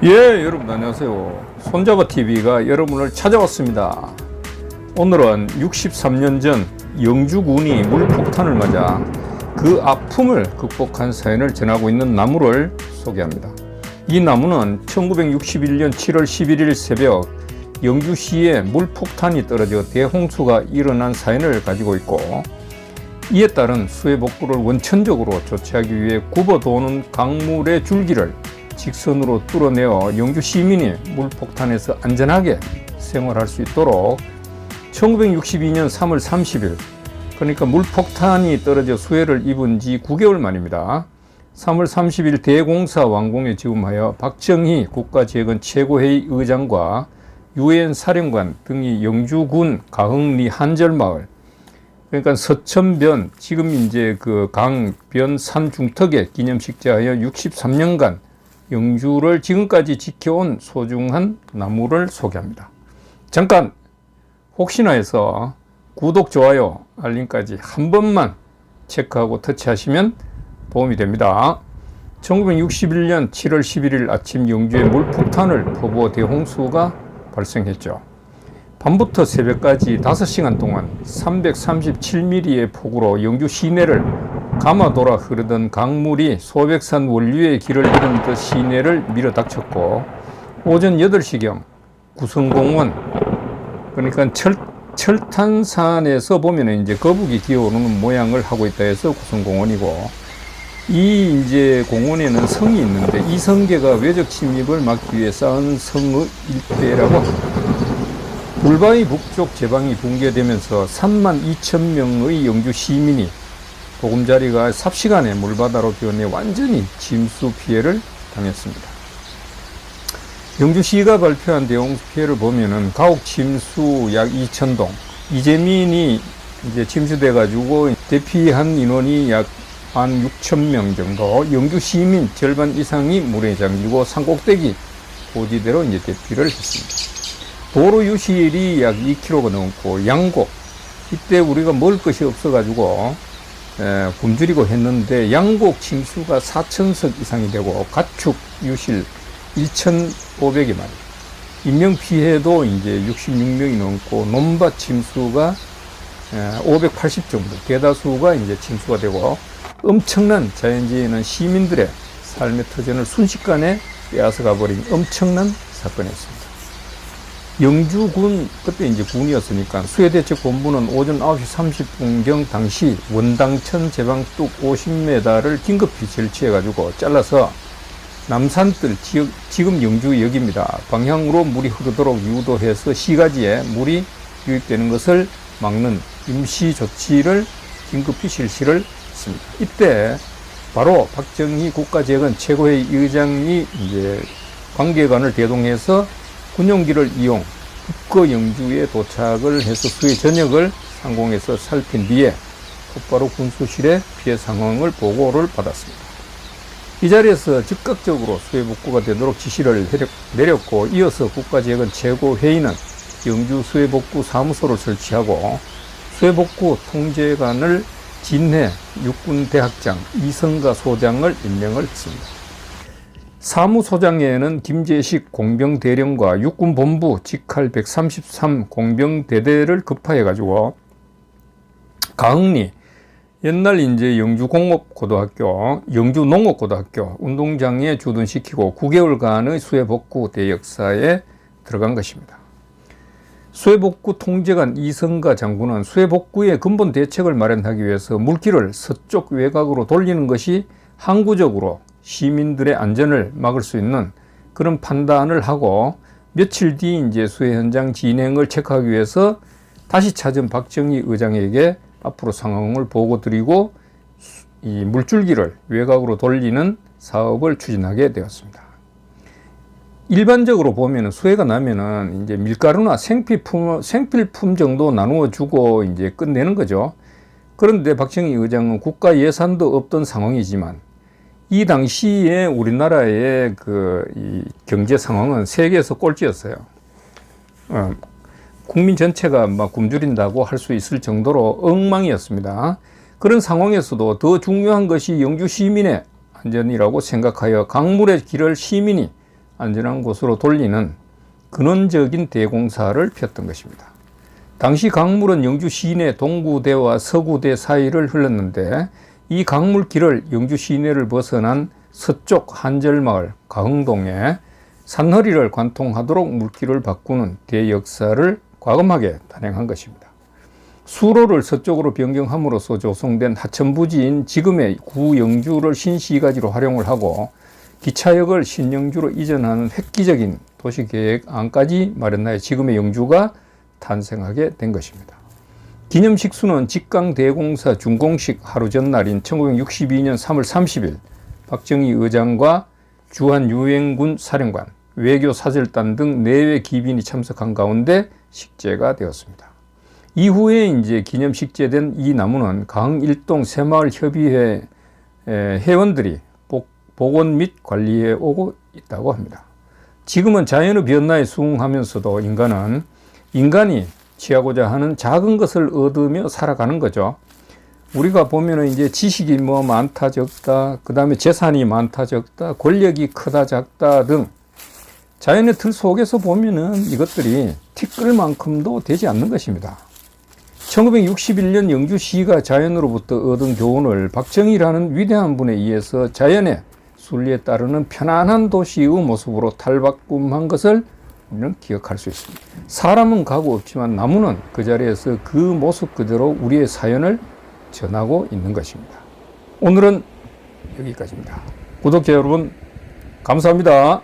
예, 여러분 안녕하세요. 손잡아 TV가 여러분을 찾아왔습니다. 오늘은 63년 전 영주군이 물폭탄을 맞아 그 아픔을 극복한 사연을 전하고 있는 나무를 소개합니다. 이 나무는 1961년 7월 11일 새벽 영주시에 물폭탄이 떨어져 대홍수가 일어난 사연을 가지고 있고, 이에 따른 수해 복구를 원천적으로 조치하기 위해 굽어도는 강물의 줄기를 직선으로 뚫어내어 영주 시민이 물폭탄에서 안전하게 생활할 수 있도록 1962년 3월 30일, 그러니까 물폭탄이 떨어져 수해를 입은 지 9개월 만입니다. 3월 30일 대공사 완공에 지음하여 박정희 국가재건 최고회의 의장과 유엔 사령관 등이 영주군 가흥리 한절마을, 그러니까 서천변, 지금 이제 그 강변 산중턱에 기념식재하여 63년간 영주를 지금까지 지켜온 소중한 나무를 소개합니다. 잠깐 혹시나 해서 구독, 좋아요, 알림까지 한 번만 체크하고 터치하시면 도움이 됩니다. 1961년 7월 11일 아침 영주에 물폭탄을 퍼부어 대홍수가 발생했죠. 밤부터 새벽까지 5시간 동안 337mm의 폭우로 영주 시내를 감아 돌아 흐르던 강물이 소백산 원류의 길을 잃은 듯 시내를 밀어닥쳤고, 오전 8시경 구성공원, 그러니까 철탄산에서 보면 이제 거북이 기어오르는 모양을 하고 있다 해서 구성공원이고, 이 이제 공원에는 성이 있는데 이 성계가 외적 침입을 막기 위해 쌓은 성의 일대라고 합니다. 불바위 북쪽 제방이 붕괴되면서 32,000명의 영주 시민이 보금자리가 삽시간에 물바다로 변해 완전히 침수 피해를 당했습니다. 영주시가 발표한 대홍수 피해를 보면은 가옥 침수 약 2,000동, 이재민이 이제 침수돼 가지고 대피한 인원이 약 16,000명 정도, 영주 시민 절반 이상이 물에 잠기고 산꼭대기 고지대로 이제 대피를 했습니다. 도로 유실이 약 2km가 넘고, 양곡, 이때 우리가 먹을 것이 없어가지고 굶주리고 했는데 양곡 침수가 4,000석 이상이 되고, 가축 유실 1,500여 마리, 인명피해도 이제 66명이 넘고, 논밭 침수가 580 정도, 대다수가 이제 침수가 되고, 엄청난 자연재해는 시민들의 삶의 터전을 순식간에 빼앗아가 버린 엄청난 사건이었습니다. 영주군, 그때 이제 군이었으니까 수해대책본부는 오전 9시 30분경 당시 원당천 제방뚝 50m를 긴급히 절취해가지고 잘라서 남산뜰, 지금 영주역입니다, 방향으로 물이 흐르도록 유도해서 시가지에 물이 유입되는 것을 막는 임시 조치를 긴급히 실시를 했습니다. 이때 바로 박정희 국가재건 최고회의 의장이 이제 관계관을 대동해서 군용기를 이용 북거 영주에 도착을 해서 수해 전역을 상공에서 살핀 뒤에 곧바로 군수실에 피해 상황을 보고를 받았습니다. 이 자리에서 즉각적으로 수해 복구가 되도록 지시를 내렸고, 이어서 국가재건 최고회의는 영주 수해복구 사무소를 설치하고 수해복구 통제관을 진해 육군대학장 이성가 소장을 임명을 했습니다. 사무소장에는 김재식 공병대령과 육군본부 직할 133 공병대대를 급파해가지고 가흥리, 옛날 이제 영주공업고등학교, 영주농업고등학교 운동장에 주둔시키고 9개월간의 수해복구 대역사에 들어간 것입니다. 수해복구 통제관 이성가 장군은 수해복구의 근본 대책을 마련하기 위해서 물길을 서쪽 외곽으로 돌리는 것이 항구적으로 시민들의 안전을 막을 수 있는 그런 판단을 하고, 며칠 뒤 이제 수해 현장 진행을 체크하기 위해서 다시 찾은 박정희 의장에게 앞으로 상황을 보고드리고 이 물줄기를 외곽으로 돌리는 사업을 추진하게 되었습니다. 일반적으로 보면은 수해가 나면은 이제 밀가루나 생필품 정도 나누어 주고 이제 끝내는 거죠. 그런데 박정희 의장은 국가 예산도 없던 상황이지만 이 당시에 우리나라의 이 경제 상황은 세계에서 꼴찌였어요. 국민 전체가 막 굶주린다고 할 수 있을 정도로 엉망이었습니다. 그런 상황에서도 더 중요한 것이 영주 시민의 안전이라고 생각하여 강물의 길을 시민이 안전한 곳으로 돌리는 근원적인 대공사를 폈던 것입니다. 당시 강물은 영주 시내 동구대와 서구대 사이를 흘렀는데 이 강물길을 영주 시내를 벗어난 서쪽 한절마을 가흥동에 산허리를 관통하도록 물길을 바꾸는 대역사를 과감하게 단행한 것입니다. 수로를 서쪽으로 변경함으로써 조성된 하천부지인 지금의 구영주를 신시가지로 활용을 하고 기차역을 신영주로 이전하는 획기적인 도시계획안까지 마련하여 지금의 영주가 탄생하게 된 것입니다. 기념식수는 직강대공사 준공식 하루 전날인 1962년 3월 30일 박정희 의장과 주한유엔군 사령관, 외교사절단 등 내외 기빈이 참석한 가운데 식재가 되었습니다. 이후에 이제 기념식재된 이 나무는 가흥 일동 새마을협의회 회원들이 복원 및 관리해 오고 있다고 합니다. 지금은 자연의 변화에 수긍하면서도 인간이 취하고자 하는 작은 것을 얻으며 살아가는 거죠. 우리가 보면은 이제 지식이 뭐 많다 적다, 그 다음에 재산이 많다 적다, 권력이 크다 작다 등 자연의 틀 속에서 보면은 이것들이 티끌만큼도 되지 않는 것입니다. 1961년 영주시가 자연으로부터 얻은 교훈을 박정희라는 위대한 분에 의해서 자연의 순리에 따르는 편안한 도시의 모습으로 탈바꿈한 것을 우리는 기억할 수 있습니다. 사람은 가고 없지만 나무는 그 자리에서 그 모습 그대로 우리의 사연을 전하고 있는 것입니다. 오늘은 여기까지입니다. 구독자 여러분, 감사합니다.